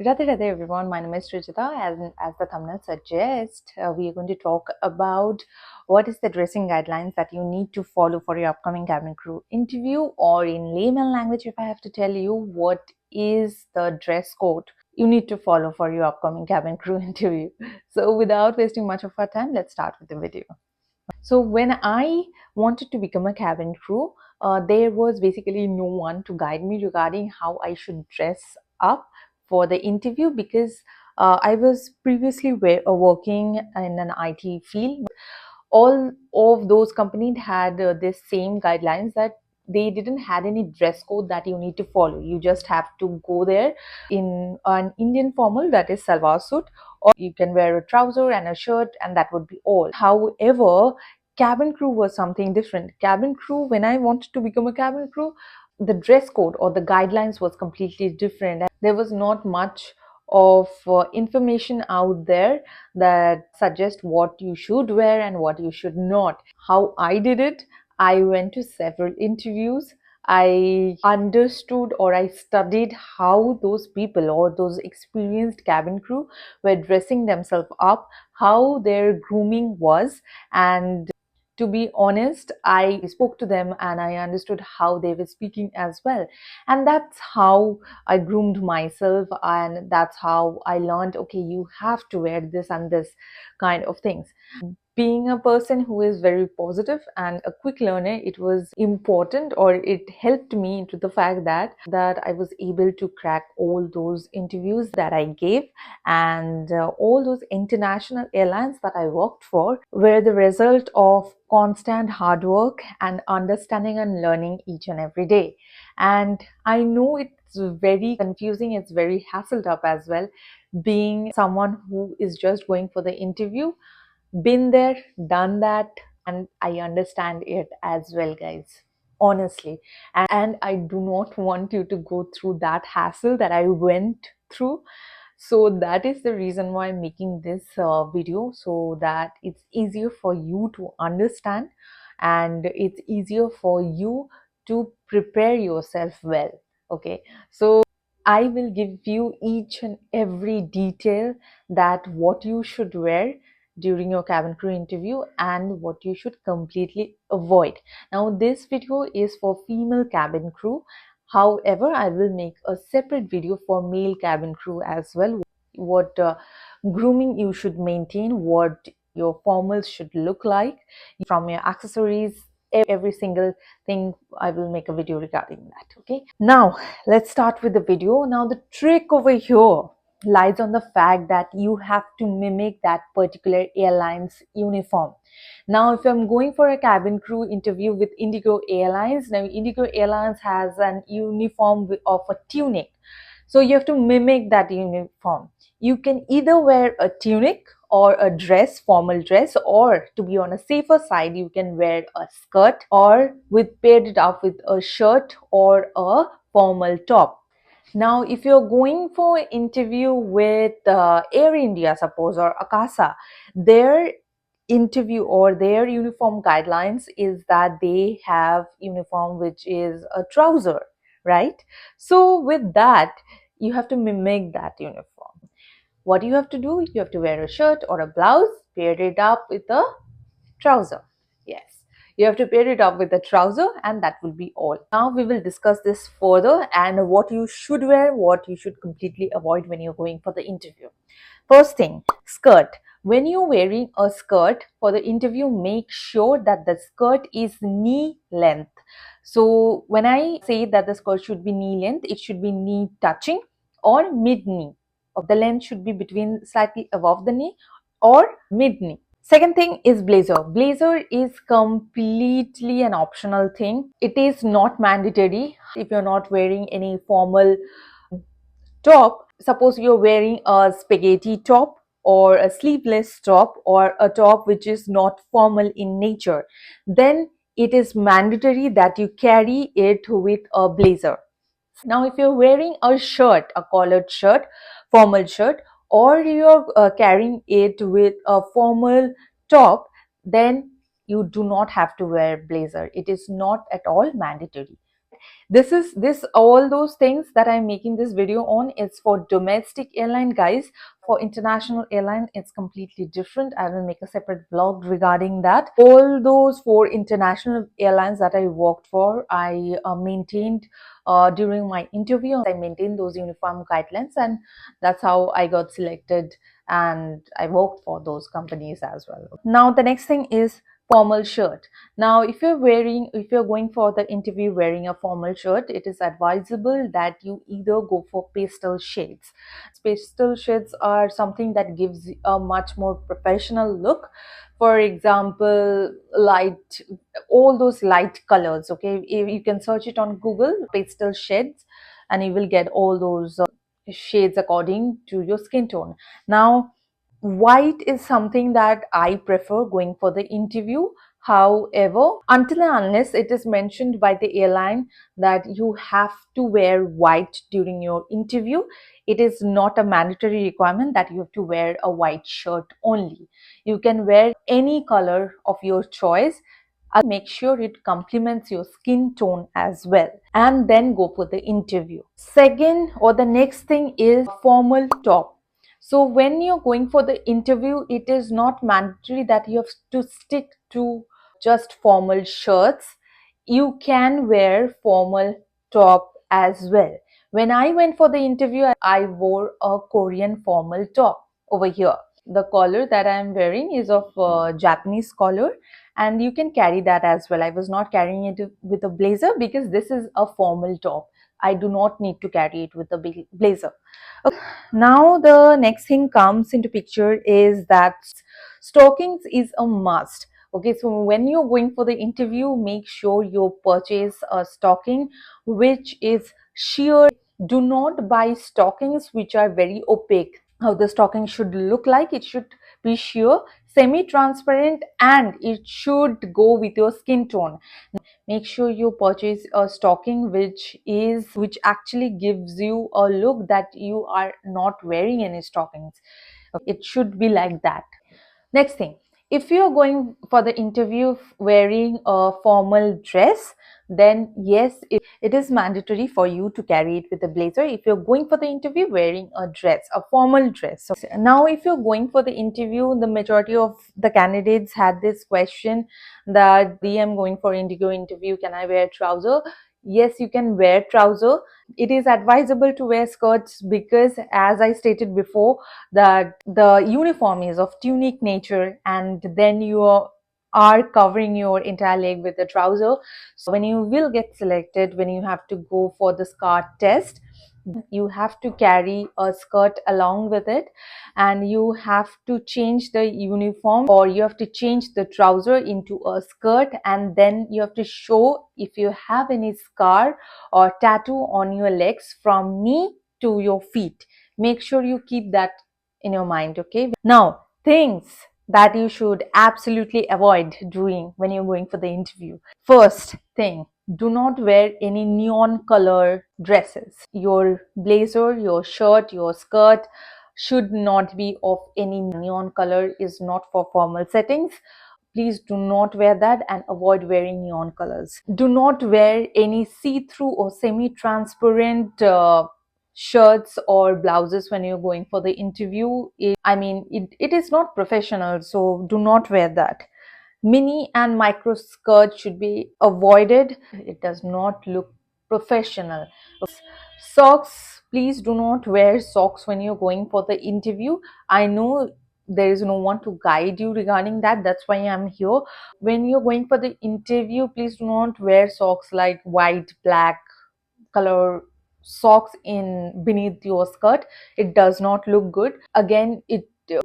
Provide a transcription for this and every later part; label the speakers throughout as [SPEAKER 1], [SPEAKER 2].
[SPEAKER 1] Radhe Radhe everyone, my name is Srijita. As the thumbnail suggests, we are going to talk about what is the dressing guidelines that you need to follow for your upcoming cabin crew interview, or in layman language, if I have to tell you, what is the dress code you need to follow for your upcoming cabin crew interview. So without wasting much of our time, let's start with the video. So when I wanted to become a cabin crew, there was basically no one to guide me regarding how I should dress up for the interview, because I was previously working in an IT field. All of those companies had this same guidelines that they didn't had any dress code that you need to follow. You just have to go there in an Indian formal, that is salwar suit, or you can wear a trouser and a shirt, and that would be all. However, cabin crew was something different. Cabin crew, when I wanted to become a cabin crew, the dress code or the guidelines was completely different. There was not much of information out there that suggest what you should wear and what you should not. How I did it, I went to several interviews. I understood, or I studied how those people or those experienced cabin crew were dressing themselves up, how their grooming was, and to be honest, I spoke to them and I understood how they were speaking as well. And that's how I groomed myself, and that's how I learned, okay, you have to wear this and this kind of things. Being a person who is very positive and a quick learner, it was important, or it helped me into the fact that I was able to crack all those interviews that I gave, and all those international airlines that I worked for were the result of constant hard work and understanding and learning each and every day. And I know it's very confusing, it's very hassled up as well, being someone who is just going for the interview. Been there, done that, and I understand it as well, guys, honestly. And I do not want you to go through that hassle that I went through. So that is the reason why I'm making this video, so that it's easier for you to understand and it's easier for you to prepare yourself well. Okay, so I will give you each and every detail, that what you should wear during your cabin crew interview and what you should completely avoid. Now this video is for female cabin crew. However, I will make a separate video for male cabin crew as well. What grooming you should maintain, what your formals should look like, from your accessories, every single thing. I will make a video regarding that. Okay, now let's start with the video. Now the trick over here lies on the fact that you have to mimic that particular airline's uniform. Now, if I'm going for a cabin crew interview with Indigo Airlines, now Indigo Airlines has an uniform of a tunic. So you have to mimic that uniform. You can either wear a tunic or a dress, formal dress, or to be on a safer side, you can wear a skirt or paired it up with a shirt or a formal top. Now, if you're going for interview with Air India, suppose, or Akasa, their interview or their uniform guidelines is that they have uniform which is a trouser, right? So with that, you have to mimic that uniform. What you have to do, you have to wear a shirt or a blouse, pair it up with a trouser. Yes, you have to pair it up with a trouser, and that will be all. Now we will discuss this further, and what you should wear, what you should completely avoid when you're going for the interview. First thing, skirt. When you're wearing a skirt for the interview, make sure that the skirt is knee length. So when I say that the skirt should be knee length, it should be knee touching or mid knee. The length should be between slightly above the knee or mid knee. Second thing is blazer. Blazer is completely an optional thing. It is not mandatory. If you're not wearing any formal top, suppose you're wearing a spaghetti top or a sleeveless top or a top which is not formal in nature, then it is mandatory that you carry it with a blazer. Now, if you're wearing a shirt, a collared shirt, formal shirt, or you're carrying it with a formal top, then you do not have to wear blazer. It is not at all mandatory. This all those things that I'm making this video on is for domestic airline, guys. For international airline, it's completely different. I will make a separate vlog regarding that. All those four international airlines that I worked for, I maintained during my interview. I maintained those uniform guidelines, and that's how I got selected, and I worked for those companies as well. Now the next thing is formal shirt. Now if you're going for the interview wearing a formal shirt, it is advisable that you either go for pastel shades. Pastel shades are something that gives a much more professional look. For example, light, all those light colors. Okay, if you can search it on Google, pastel shades, and you will get all those shades according to your skin tone. Now white is something that I prefer going for the interview. However, until and unless it is mentioned by the airline that you have to wear white during your interview, it is not a mandatory requirement that you have to wear a white shirt only. You can wear any color of your choice. Make sure it complements your skin tone as well, and then go for the interview. Second, or the next thing, is formal top. So when you're going for the interview, it is not mandatory that you have to stick to just formal shirts. You can wear formal top as well. When I went for the interview, I wore a Korean formal top over here. The collar that I am wearing is of Japanese collar, and you can carry that as well. I was not carrying it with a blazer because this is a formal top. I do not need to carry it with a blazer. Okay. Now the next thing comes into picture is that stockings is a must. Okay, so when you're going for the interview, make sure you purchase a stocking which is sheer. Do not buy stockings which are very opaque. How the stocking should look like, it should be sheer, semi-transparent, and it should go with your skin tone. Make sure you purchase a stocking which actually gives you a look that you are not wearing any stockings. It should be like that. Next thing, if you're going for the interview wearing a formal dress, then yes, it is mandatory for you to carry it with a blazer if you're going for the interview wearing a dress, a formal dress. So now if you're going for the interview, the majority of the candidates had this question that I'm going for Indigo interview, can I wear trouser? Yes, you can wear trouser. It is advisable to wear skirts because, as I stated before, that the uniform is of tunic nature, and then you are covering your entire leg with the trouser. So when you will get selected, when you have to go for the skirt test, you have to carry a skirt along with it, and you have to change the uniform, or you have to change the trouser into a skirt, and then you have to show if you have any scar or tattoo on your legs from knee to your feet. Make sure you keep that in your mind. Okay, now things that you should absolutely avoid doing when you're going for the interview. First thing, do not wear any neon color dresses. Your blazer, your shirt, your skirt should not be of any neon color, is not for formal settings. Please do not wear that, and avoid wearing neon colors. Do not wear any see-through or semi-transparent shirts or blouses when you're going for the interview. It is not professional, so do not wear that. Mini and micro skirts should be avoided. It does not look professional. Socks, please do not wear socks when you're going for the interview. I know there is no one to guide you regarding that. That's why I'm here. When you're going for the interview, please do not wear socks like white, black color socks in beneath your skirt. It does not look good. Again,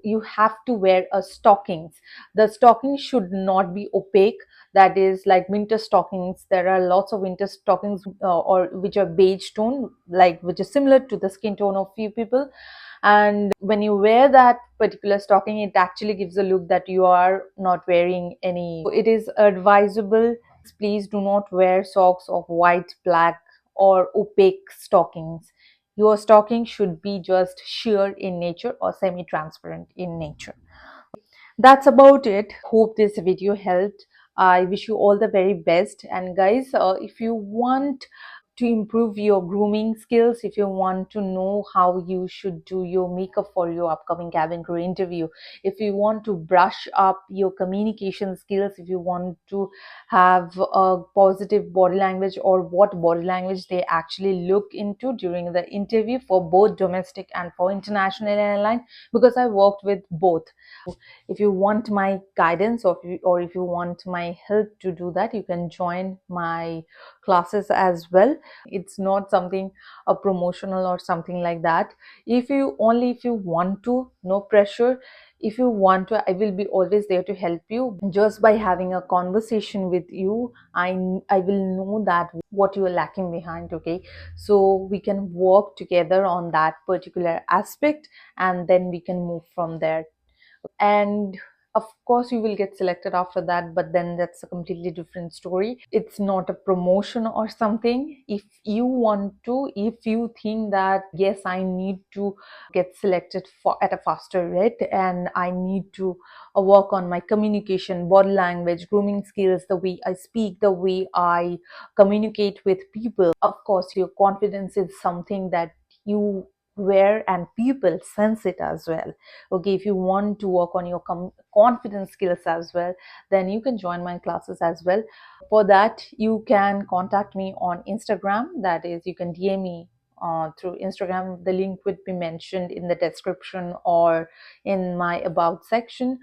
[SPEAKER 1] you have to wear a stockings. The stockings should not be opaque. That is like winter stockings. There are lots of winter stockings or which are beige tone, like which is similar to the skin tone of few people. And when you wear that particular stocking, it actually gives a look that you are not wearing any. It is advisable, please do not wear socks of white, black, or opaque stockings. Your stocking should be just sheer in nature or semi-transparent in nature. That's about it. Hope this video helped. I wish you all the very best. And guys, if you want to improve your grooming skills, if you want to know how you should do your makeup for your upcoming cabin crew interview, if you want to brush up your communication skills, if you want to have a positive body language, or what body language they actually look into during the interview for both domestic and for international airline, because I worked with both. If you want my guidance, or if you want my help to do that, you can join my classes as well. It's not something a promotional or something like that. If you want to, no pressure. If you want to, I will be always there to help you. Just by having a conversation with you, I will know that what you are lacking behind. Okay, so we can work together on that particular aspect, and then we can move from there. And of course you will get selected after that, but then that's a completely different story. It's not a promotion or something. If you want to, if you think that yes, I need to get selected for at a faster rate, and I need to work on my communication, body language, grooming skills, the way I speak, the way I communicate with people, of course your confidence is something that you wear, and people sense it as well. Okay, if you want to work on your confidence skills as well, then you can join my classes as well. For that, you can contact me on Instagram. That is, you can DM me through Instagram. The link would be mentioned in the description or in my about section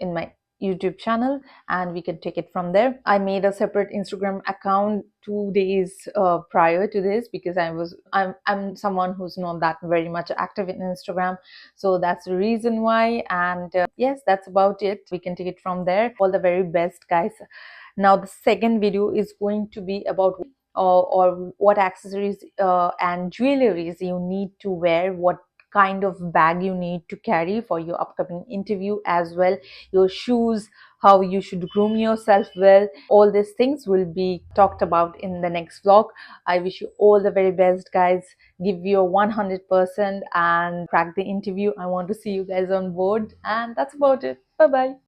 [SPEAKER 1] in my YouTube channel, and we can take it from there. I made a separate Instagram account 2 days prior to this, because I'm someone who's not that very much active in Instagram, so that's the reason why. And yes, that's about it. We can take it from there. All the very best, guys. Now the second video is going to be about or what accessories and jewelries you need to wear, what kind of bag you need to carry for your upcoming interview as well, your shoes, how you should groom yourself well. All these things will be talked about in the next vlog. I wish you all the very best, guys. Give your 100% and crack the interview. I want to see you guys on board, and that's about it. Bye bye.